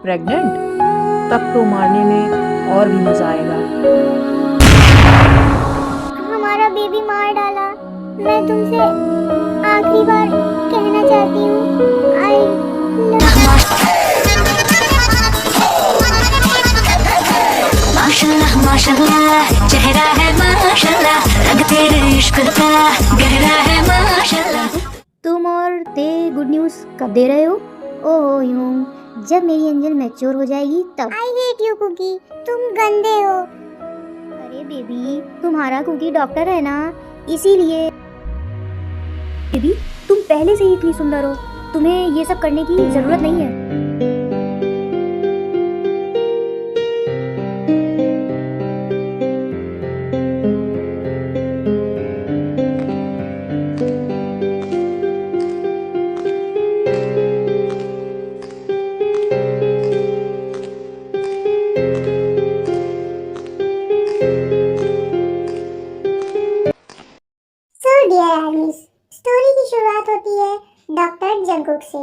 Pregnant, तब तो मारने में और भी मजा आएगा। हमारा बेबी मार डाला। मैं तुमसे आखिरी बार कहना चाहती हूँ, आई माशाल्लाह माशाल्लाह, चेहरा है माशाल्लाह, रंग तेरे इश्क का गहरा है माशाल्लाह। तुम और ते गुड न्यूज़ कब दे रहे हो? ओह यूं, जब मेरी एंजल मैच्योर हो जाएगी तब। आई हेट यू कुकी, तुम गंदे हो। अरे बेबी, तुम्हारा कुकी डॉक्टर है ना, इसीलिए। बेबी, तुम पहले से ही इतनी सुंदर हो, तुम्हें ये सब करने की जरूरत नहीं है। स्टोरी की शुरुआत होती है डॉक्टर जंगकुक से,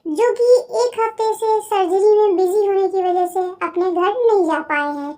जो कि एक हफ्ते से सर्जरी में बिजी होने की वजह से अपने घर नहीं जा पाए हैं।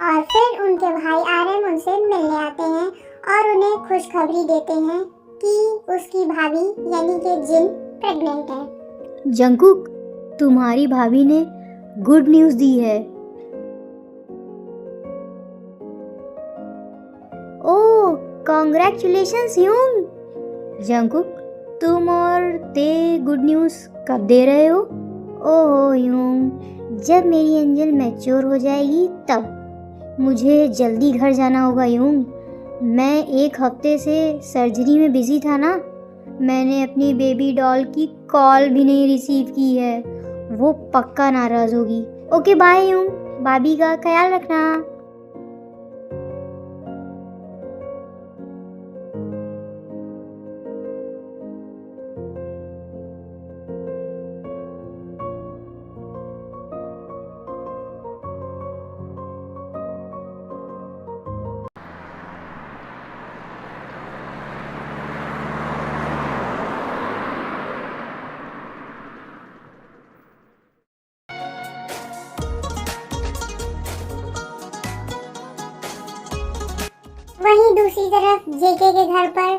और फिर उनके भाई आरएम उनसे मिलने आते हैं और उन्हें खुशखबरी देते हैं कि उसकी भाभी यानी कि जिन प्रेग्नेंट है। जंगकुक, तुम्हारी भाभी ने गुड न्यूज़ दी है। ओह, कांग्रेचुलेशंस यूंग। जंगकुक, तुम और ते गुड न्यूज़ कब दे रहे हो? ओह यूंग, जब मेरी एंजल मैच्योर हो जाएगी तब। मुझे जल्दी घर जाना होगा यूंग। मैं एक हफ्ते से सर्जरी में बिजी था ना, मैंने अपनी बेबी डॉल की कॉल भी नहीं रिसीव की है। वो पक्का नाराज़ होगी। ओके बाय यूंग, भाभी का ख्याल रखना। वहीं दूसरी तरफ जेके के घर पर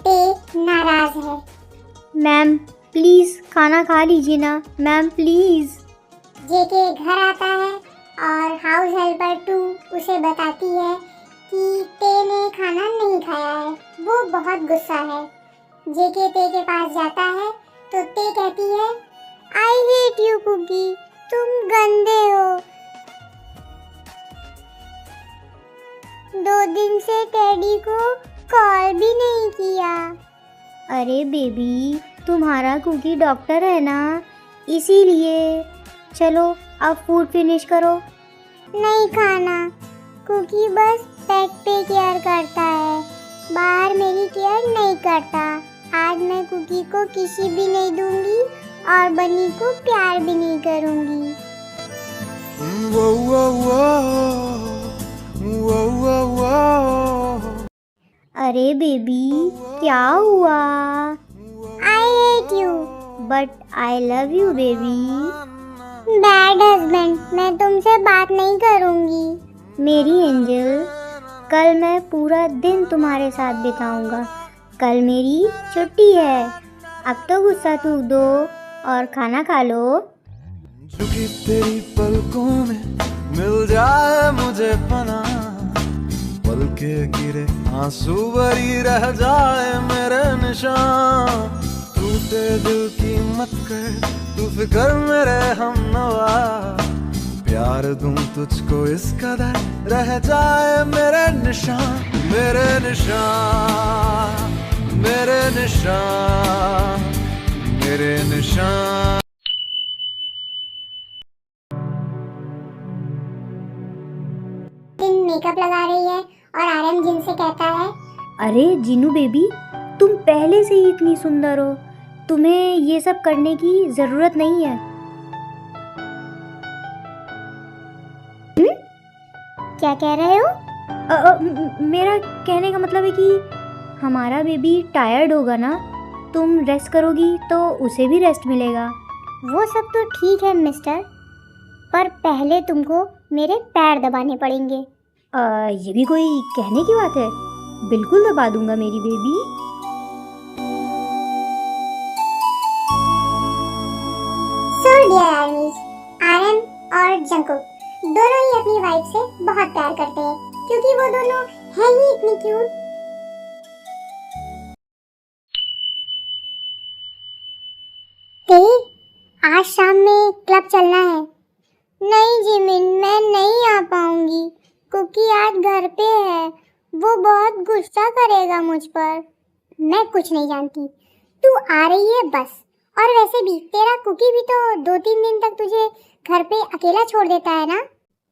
ते नाराज है। मैम प्लीज खाना खा लीजिए ना, मैम प्लीज। जेके घर आता है और हाउस हेल्पर 2 उसे बताती है कि ते ने खाना नहीं खाया है। वो बहुत गुस्सा है। जेके ते के पास जाता है तो ते कहती है, आई हेट यू कुकी, तुम गंदे हो। 2 दिन से टेडी को कॉल भी नहीं किया। अरे बेबी, तुम्हारा कुकी डॉक्टर है ना, इसीलिए। चलो अब फूड फिनिश करो। नहीं खाना, कुकी बस पेट पे केयर करता है, बाहर मेरी केयर नहीं करता। आज मैं कुकी को किसी भी नहीं दूंगी और बनी को प्यार भी नहीं करूंगी। अरे बेबी, क्या हुआ? I hate you but I love you baby. Bad husband, मैं तुमसे बात नहीं करूंगी। मेरी एंजल, कल मैं पूरा दिन तुम्हारे साथ बिताऊंगा। कल मेरी छुट्टी है। अब तो गुस्सा थूक दो और खाना खा लो। झुकी तेरी पलकों में मिल जाए मुझे पना, पल के गिरे आंसू भरी रह जाए मेरे निशान। टूटे दिल की मत कर तू फिक्र मेरे हमनवा, प्यार दूं तुझको इस कदर रह जाए मेरे निशान, मेरे निशान, मेरे निशान, मेरे निशान। मेकअप लगा रही है और आरएम जिन से कहता है, अरे जीनू बेबी, तुम पहले से ही इतनी सुंदर हो, तुम्हें ये सब करने की ज़रूरत नहीं है। क्या कह रहे हो? मेरा कहने का मतलब है कि हमारा बेबी टायर्ड होगा ना, तुम रेस्ट करोगी तो उसे भी रेस्ट मिलेगा। वो सब तो ठीक है मिस्टर, पर पहले तुमको मेरे पैर दबाने पड़ेंगे। ये भी कोई कहने की बात है? बिल्कुल दबा दूंगा मेरी baby. So dear armies, Aryan और जंकुक दोनों ही अपनी वाइफ से बहुत प्यार करते हैं क्योंकि वो दोनों हैं ही इतनी क्यूट। ते, आज शाम में क्लब चलना है। नहीं जिमिन, मैं नहीं आ पाऊंगी। कुकी आज घर पे है, वो बहुत गुस्सा करेगा मुझ पर। मैं कुछ नहीं जानती, तू आ रही है बस। और वैसे भी तेरा कुकी भी तो 2-3 दिन तक तुझे घर पे अकेला छोड़ देता है ना।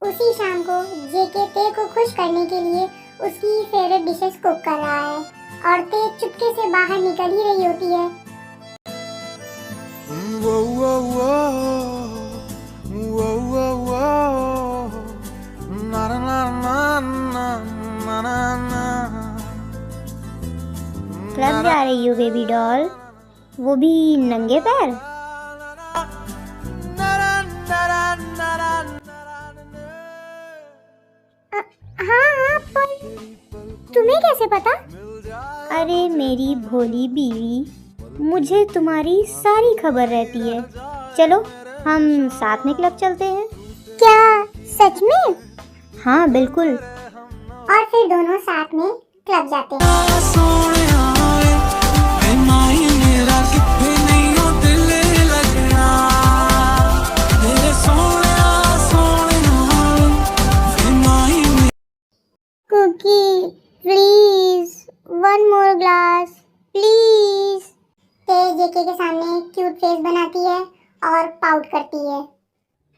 उसी शाम को जेके ते को खुश करने के लिए उसकी फेवरेट डिशेस कुक कर रहा है और ते चुपके से बाहर निकल ही रही होती है। Whoa, whoa, whoa. Whoa, whoa, whoa. Na na na na na na na. Club जा रही हो बेबी डॉल, वो भी नंगे पैर? हाँ, पर तुम्हें कैसे पता? अरे मेरी भोली बीवी, मुझे तुम्हारी सारी खबर रहती है। चलो हम साथ में क्लब चलते हैं। क्या सच में? हाँ बिल्कुल। और फिर दोनों साथ में क्लब जाते हैं। Cookie please, one more glass please. Tae JK के सामने क्यूट फेस बनाती है और पाउट करती है।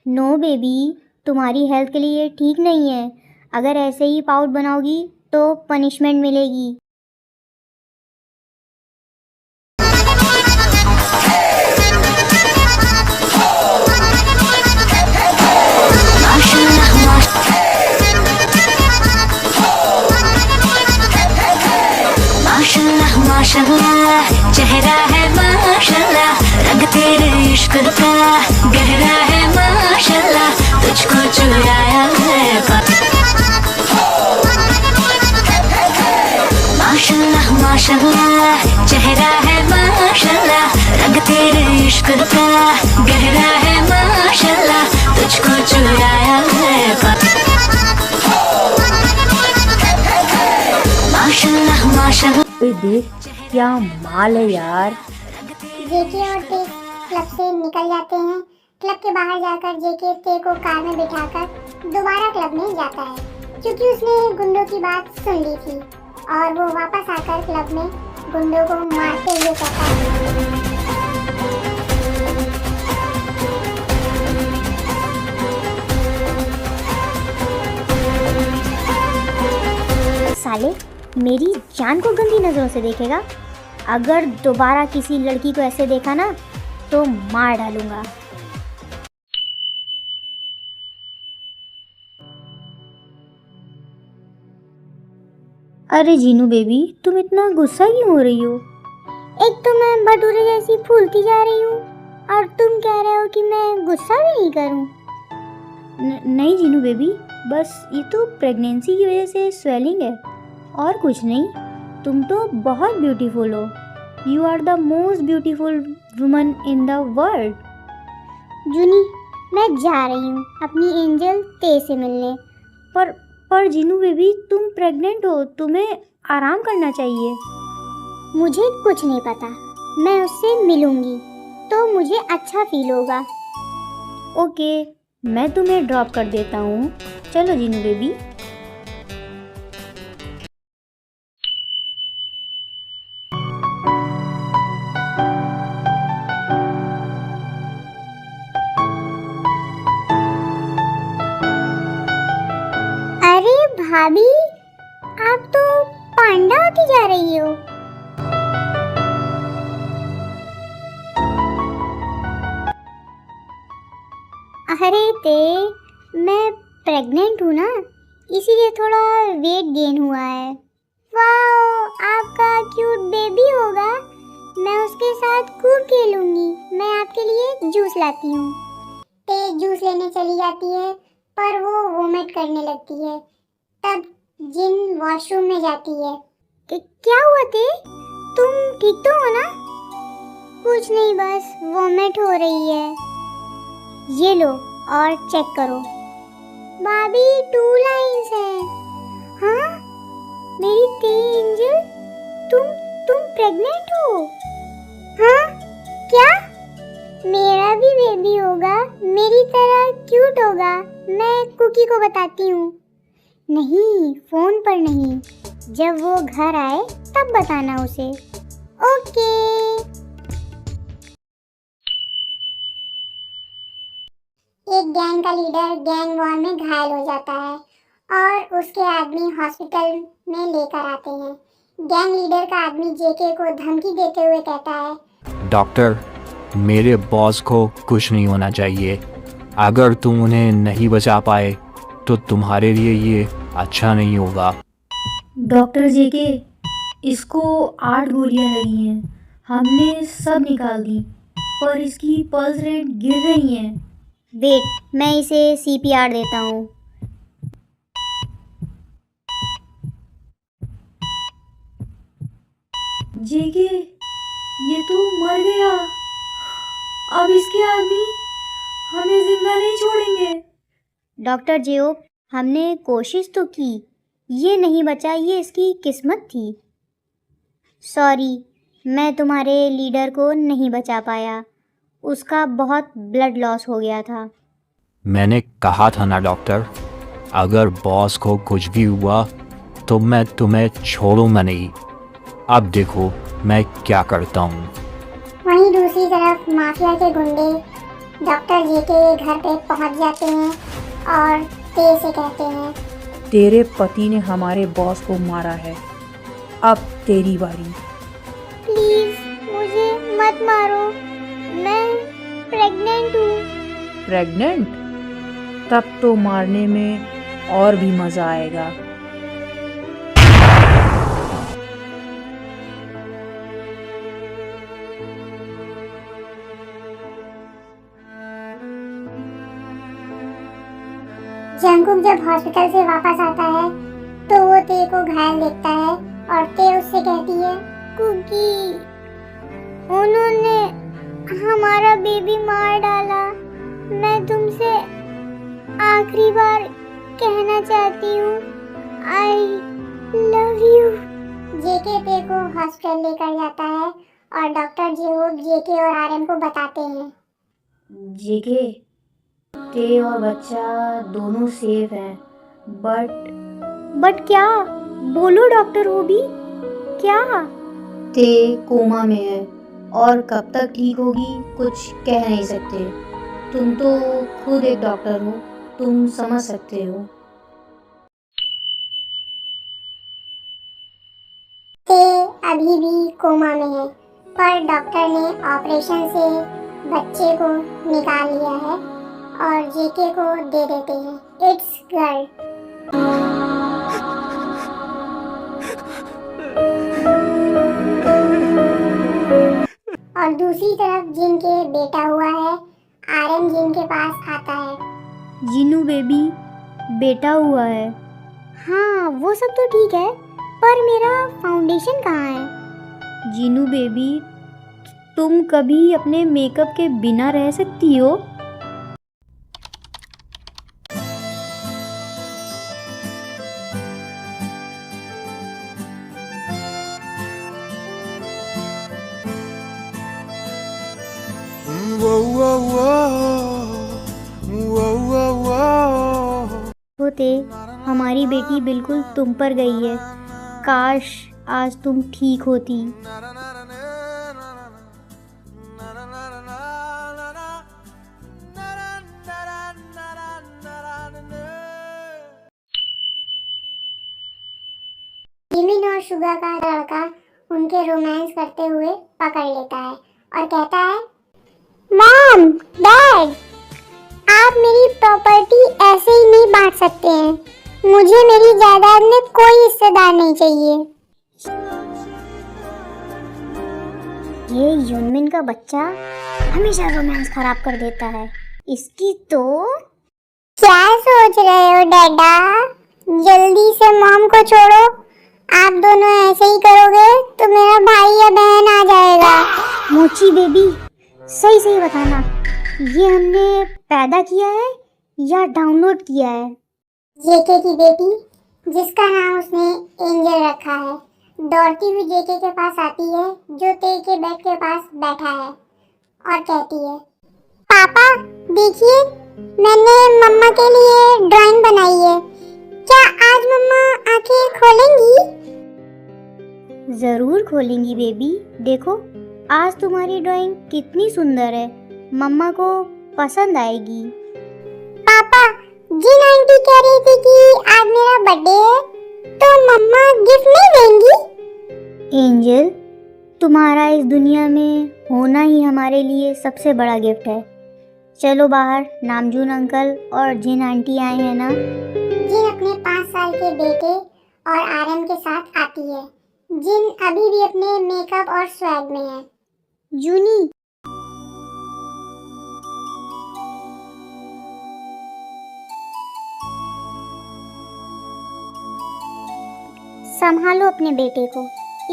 नो बेबी, तुम्हारी हेल्थ के लिए ठीक नहीं है। अगर ऐसे ही पाउट बनाओगी तो पनिशमेंट मिलेगी। माशाल्लाह माशाल्लाह, चेहरा है माशाल्लाह, रंग तेरे इश्क का गहरा है माशाल्लाह, तुझको चुराया है माशाल्लाह माशाल्लाह, चेहरा है माशाल्लाह, रंग तेरे इश्क का गहरा है माशाल्लाह, तुझको चुराया है माशाल्लाह माशाल्लाह। देख क्या माल है यार। जेके और ते क्लब से निकल जाते हैं। क्लब के बाहर जाकर जेके ते को कार में बिठाकर दोबारा क्लब में जाता है क्योंकि उसने गुंडों की बात सुन ली थी और वो वापस आकर क्लब में गुंडों को मारते हुए कहता है। साले, मेरी जान को गंदी नज़रों से देखेगा। अगर दोबारा किसी लड़की को ऐसे देखा ना तो मार डालूंगा। अरे जीनू बेबी, तुम इतना गुस्सा क्यों हो रही हो? एक तो मैं भटूरे जैसी फूलती जा रही हूँ और तुम कह रहे हो कि मैं गुस्सा भी नहीं करूँ। नहीं जीनू बेबी, बस ये तो प्रेगनेंसी की वजह से स्वेलिंग है और कुछ नहीं। तुम तो बहुत ब्यूटीफुल हो। You are the most beautiful woman in the world. Juni, मैं जा रही हूँ अपनी एंजल ते से मिलने। पर जीनू बेबी, तुम प्रेग्नेंट हो, तुम्हें आराम करना चाहिए। मुझे कुछ नहीं पता, मैं उससे मिलूंगी तो मुझे अच्छा फील होगा। ओके, मैं तुम्हें ड्रॉप कर देता हूँ। चलो जीनू बेबी। अरे भाभी, आप तो पांडा होती जा अरे ते, मैं प्रेग्नेंट हूँ ना, इसीलिए थोड़ा वेट गेन हुआ है। वाह, आपका क्यूट बेबी होगा। मैं उसके साथ खूब खेलूंगी। मैं आपके लिए जूस लाती हूँ। ते जूस लेने चली जाती है, पर वो वोमिट करने लगती है। तब जिन वॉशरूम में जाती है। क्या हुआ ते? तुम ठीक तो हो ना? कुछ नहीं, बस वोमिट हो रही है। ये लो और चेक करो। भाभी 2 लाइंस हैं। हाँ, मेरी ते एंजल, तुम प्रेग्नेंट हो? हाँ, क्या? मेरा भी बेबी होगा, मेरी तरह क्यूट होगा। मैं कुकी को बताती हूँ। नहीं, फोन पर नहीं, जब वो घर आए तब बताना उसे। ओके। एक गैंग का लीडर गैंग वॉर में घायल हो जाता है और उसके आदमी हॉस्पिटल में लेकर आते हैं। गैंग लीडर का आदमी जेके को धमकी देते हुए कहता है, डॉक्टर, मेरे बॉस को कुछ नहीं होना चाहिए। अगर तुम उन्हें नहीं बचा पाए तो तुम्हारे लिए ये अच्छा नहीं होगा। डॉक्टर जेके, इसको 8 गोलियां लगी हैं। हमने सब निकाल दी, पर इसकी पल्स रेट गिर रही है। वेट, मैं इसे सीपीआर देता हूँ। जेके, ये तो मर गया। अब इसके आदमी हमें जिंदा नहीं छोड़ेंगे। डॉक्टर जेओब, हमने कोशिश तो की। ये नहीं बचा, ये इसकी किस्मत थी। सॉरी, मैं तुम्हारे लीडर को नहीं बचा पाया। उसका बहुत ब्लड लॉस हो गया था। मैंने कहा था ना डॉक्टर, अगर बॉस को कुछ भी हुआ तो मैं तुम्हें छोड़ूंगा नहीं। अब देखो मैं क्या करता हूँ। वहीं दूसरी तरफ माफिया के गुंडे डॉक्टर जेके के घर पे पहुंच जाते हैं और ते से कहते हैं, तेरे पति ने हमारे बॉस को मारा है, अब तेरी बारी। प्लीज मुझे मत मारो, मैं प्रेग्नेंट हूँ। प्रेग्नेंट? तब तो मारने में और भी मजा आएगा। जंगकुक जब हॉस्पिटल से वापस आता है तो वो ते को घायल देखता है और ते उससे कहती है, कुकी, उन्होंने हमारा बेबी मार डाला। मैं तुमसे आखिरी बार कहना चाहती हूँ, आई लव यू। जेके ते को हॉस्पिटल लेकर जाता है और डॉक्टर जेहोब जेके और आर्यन को बताते हैं। जेके, ते और बच्चा दोनों सेफ हैं, बट क्या? बोलो डॉक्टर होबी, क्या? ते कोमा में है और कब तक ठीक होगी कुछ कह नहीं सकते। तुम तो खुद एक डॉक्टर हो, तुम समझ सकते हो। ते अभी भी कोमा में है, पर डॉक्टर ने ऑपरेशन से बच्चे को निकाल लिया है और जेके को दे देते हैं। It's girl. और दूसरी तरफ जिनके बेटा हुआ है, आर्यन जिन के पास आता है। जिनू बेबी, बेटा हुआ है। हाँ, वो सब तो ठीक है, पर मेरा फाउंडेशन कहाँ है? जिनू बेबी, तुम कभी अपने मेकअप के बिना रह सकती हो? Whoa, whoa, whoa. Whoa, whoa, whoa. होते, हमारी बेटी बिल्कुल तुम पर गई है। काश आज तुम ठीक होती। जिमिन और शुगा का लड़का उनके रोमांस करते हुए पकड़ लेता है और कहता है, मॉम, डैड, आप आप मेरी प्रॉपर्टी ऐसे ही नहीं बांट सकते हैं। मुझे मेरी जायदाद में कोई हिस्सेदार नहीं चाहिए। ये यूनमिन का बच्चा हमेशा रोमांस खराब कर देता है। इसकी तो क्या सोच रहे हो डैडा? जल्दी से मॉम को छोड़ो। आप दोनों ऐसे ही करोगे तो मेरा भाई या बहन आ जाएगा। मोची बेबी, सही सही बताना, ये हमने पैदा किया है या डाउनलोड किया है? जेके की बेटी, जिसका नाम उसने एंजल रखा है, दौड़ती हुई जेके के पास आती है, जो ते के बेड के पास बैठा है, और कहती है, पापा देखिए, मैंने मम्मा के लिए ड्राइंग बनाई है। क्या आज मम्मा आंखें खोलेंगी? जरूर खोलेंगी बेबी। देखो, आज तुम्हारी ड्राइंग कितनी सुंदर है, मम्मा को पसंद आएगी। पापा, जिन आंटी कह रही थी कि आज मेरा बर्थडे है, तो मम्मा गिफ्ट नहीं देंगी? एंजल, तुम्हारा इस दुनिया में होना ही हमारे लिए सबसे बड़ा गिफ्ट है। चलो बाहर, नामजून अंकल और जिन आंटी आए हैं ना। जिन अपने 5 साल के बेटे और आरएम के साथ आती है। जिन अभी भी अपने मेकअप और स्वैग में है। जूनी, संभालो अपने बेटे को,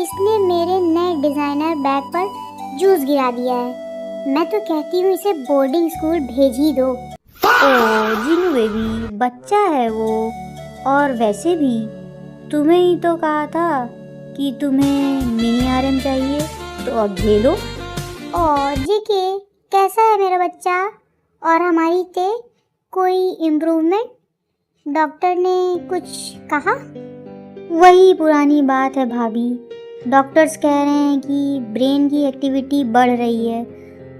इसने मेरे नए डिजाइनर बैग पर जूस गिरा दिया है। मैं तो कहती हूँ इसे बोर्डिंग स्कूल भेज ही दो। ओ जीनू बेबी, बच्चा है वो। और वैसे भी तुम्हें ही तो कहा था कि तुम्हें मिनी आरएम चाहिए, तो अब ले लो। और जेके, कैसा है मेरा बच्चा? और हमारी ते, कोई इम्प्रूवमेंट? डॉक्टर ने कुछ कहा? वही पुरानी बात है भाभी। डॉक्टर्स कह रहे हैं कि ब्रेन की एक्टिविटी बढ़ रही है,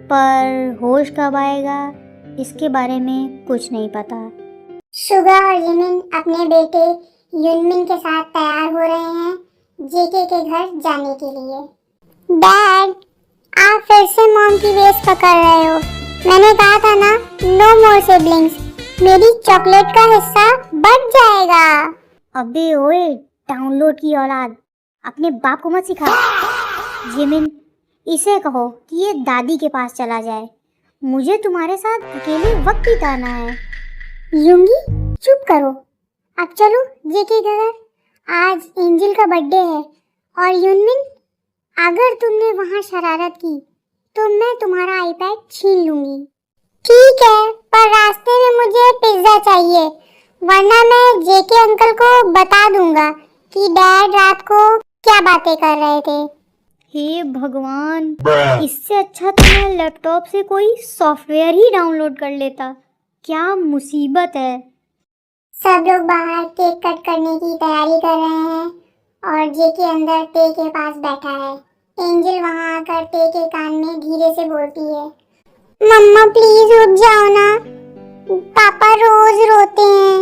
पर होश कब आएगा इसके बारे में कुछ नहीं पता। शुगा और जिमिन अपने बेटे युनमिन के साथ तैयार हो रहे हैं जेके के घर जाने के लिए। डैड, आप फिर से मॉम की रेस पकड़ रहे हो। मैंने कहा था ना, नो मोर सिबलिंग्स। मेरी चॉकलेट का हिस्सा बढ़ जाएगा। अबे ओए, डाउनलोड की औलाद, अपने बाप को मत सिखा। जिमिन, इसे कहो कि ये दादी के पास चला जाए। मुझे तुम्हारे साथ अकेले वक्त बिताना है। यूंगी, चुप करो। अब चलो जेके के घर। आज एंजल का बर्थडे है। और युनमिन, अगर तुमने वहाँ शरारत की तो मैं तुम्हारा आईपैड छीन लूंगी। ठीक है, पर रास्ते में मुझे पिज्जा चाहिए, वरना मैं जेके अंकल को बता दूंगा कि डैड रात को क्या बातें कर रहे थे। हे भगवान, इससे अच्छा तो मैं लैपटॉप से कोई सॉफ्टवेयर ही डाउनलोड कर लेता। क्या मुसीबत है। सब लोग बाहर केक कट करने की तैयारी कर रहे हैं और जेके अंदर ते के पास बैठा है। एंजल वहां आकर ते के कान में धीरे से बोलती है, मम्मा प्लीज उठ जाओ ना, पापा रोज रोते हैं,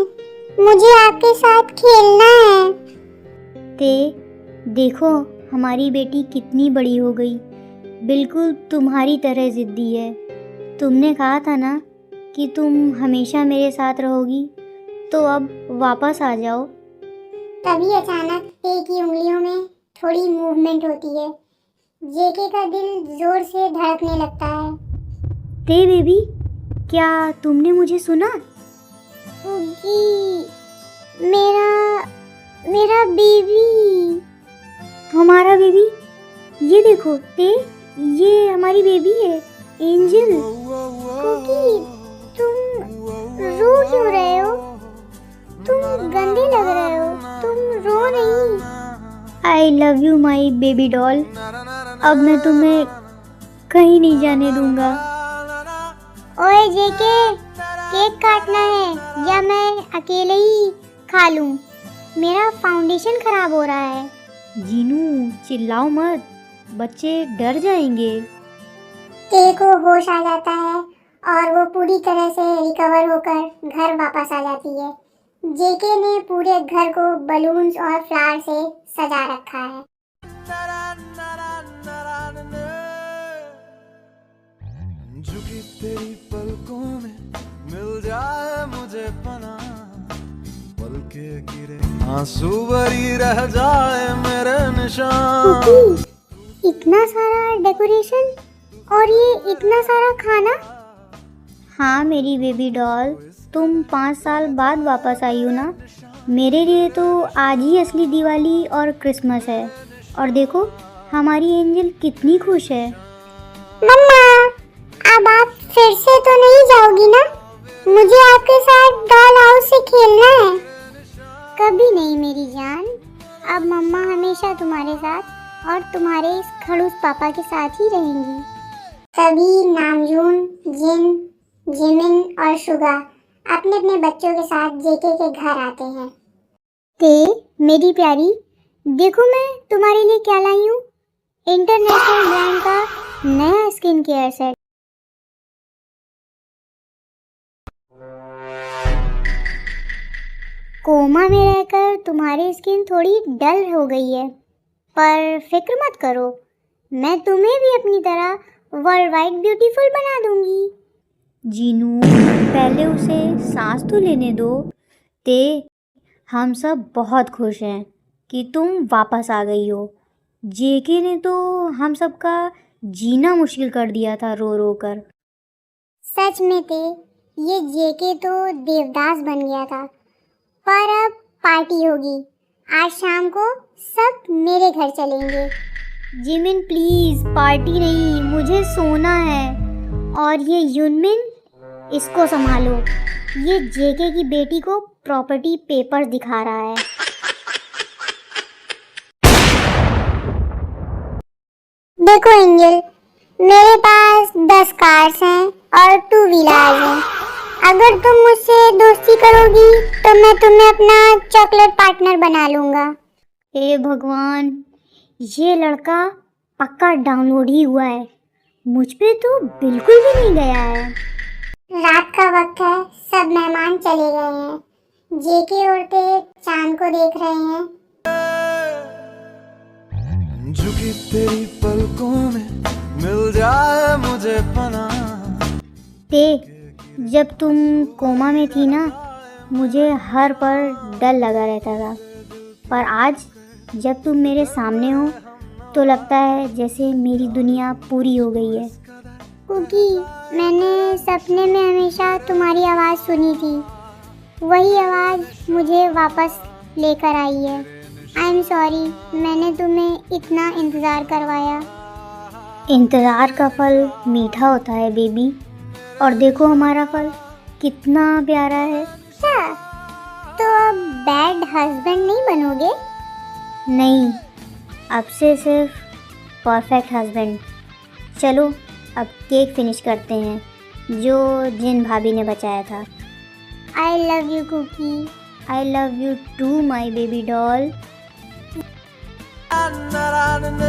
मुझे आपके साथ खेलना है। ते, देखो हमारी बेटी कितनी बड़ी हो गई, बिल्कुल तुम्हारी तरह जिद्दी है। तुमने कहा था ना कि तुम हमेशा मेरे साथ रहोगी, तो अब वापस आ जाओ। तभी अचानक ते की उंगलियों में थोड़ी मूवमेंट होती है। जेके का दिल जोर से धड़कने लगता है। ते बेबी, क्या तुमने मुझे सुना? उगी, मेरा बेबी। हमारा बेबी? ये देखो ते, ये हमारी बेबी है, एंजल। कुकी, तुम रो क्यों रहे हो? तुम गंदे लग रहे हो, तुम रो नहीं। आई love you my baby doll. अब मैं तुम्हें कहीं नहीं जाने दूंगा। ओए जेके, केक काटना है या मैं अकेले ही खा लूं? मेरा फाउंडेशन खराब हो रहा है। जीनू, चिल्लाओ मत, बच्चे डर जाएंगे। ते को होश आ जाता है और वो पूरी तरह से रिकवर होकर घर वापस आ जाती है। जेके ने पूरे घर को बलून्स और फ्लावर से सजा रखा है। झुकी तेरी पलकों में मिल जा मुझे पना, पल के गिरे आंसू भरी रह जाए मेरे निशान। कुकी, इतना सारा डेकोरेशन और ये इतना सारा खाना। हाँ मेरी बेबी डॉल, तुम 5 साल बाद वापस आई हो ना। मेरे लिए तो आज ही असली दिवाली और क्रिसमस है। और देखो हमारी एंजल कितनी खुश है। मम्मा, अब आप फिर से तो नहीं जाओगी ना? मुझे आपके साथ डॉल हाउस से खेलना है। कभी नहीं मेरी जान, अब मम्मा हमेशा तुम्हारे साथ और तुम्हारे इस खड़ूस पापा के साथ ही रहेंगी। सभी नामजून, जिन, जिमिन और शुगा अपने अपने बच्चों के साथ जेके के घर आते हैं। ते मेरी प्यारी, देखो मैं तुम्हारे लिए क्या लाई हूँ। इंटरनेशनल ब्रांड का नया स्किन केयर सेट। कोमा में रहकर तुम्हारी स्किन थोड़ी डल हो गई है, पर फिक्र मत करो, मैं तुम्हें भी अपनी तरह वर्ल्ड वाइड ब्यूटीफुल बना दूंगी। जीनू पहले उसे सांस तो लेने दो। ते हम सब बहुत खुश हैं कि तुम वापस आ गई हो। जेके ने तो हम सबका जीना मुश्किल कर दिया था रो रो कर। सच में थे, ये जेके तो देवदास बन गया था। पर अब पार्टी होगी। आज शाम को सब मेरे घर चलेंगे। जिमिन प्लीज, पार्टी नहीं, मुझे सोना है। और ये युनमिन, इसको संभालो, ये जेके की बेटी को प्रॉपर्टी पेपर दिखा रहा है। देखो एंजल, मेरे पास 10 कार्स हैं और 2 व्हीलर्स हैं। अगर तुम मुझसे दोस्ती करोगी तो मैं तुम्हें अपना चॉकलेट पार्टनर बना लूँगा। हे भगवान, ये लड़का पक्का डाउनलोड ही हुआ है, मुझ पे तो बिल्कुल भी नहीं गया है। रात का वक्त है, सब मेहमान चले गए हैं। जेके औरतें चांद को देख रहे हैं। झुकी तेरी पलकों में मिल जाए मुझे पना। ते जब तुम कोमा में थी ना, मुझे हर पल डर लगा रहता था, पर आज जब तुम मेरे सामने हो तो लगता है जैसे मेरी दुनिया पूरी हो गई है। कुकी, मैंने सपने में हमेशा तुम्हारी आवाज़ सुनी थी। वही आवाज़ मुझे वापस लेकर आई है। आई एम सॉरी, मैंने तुम्हें इतना इंतज़ार करवाया। इंतज़ार का फल मीठा होता है बेबी, और देखो हमारा फल कितना प्यारा है। अच्छा, तो अब बैड हस्बैंड नहीं बनोगे? नहीं, अब से सिर्फ परफेक्ट हस्बैंड। चलो अब केक फिनिश करते हैं जो जिन भाभी ने बचाया था। I love you cookie. I love you too my baby doll. Na, na, na, na,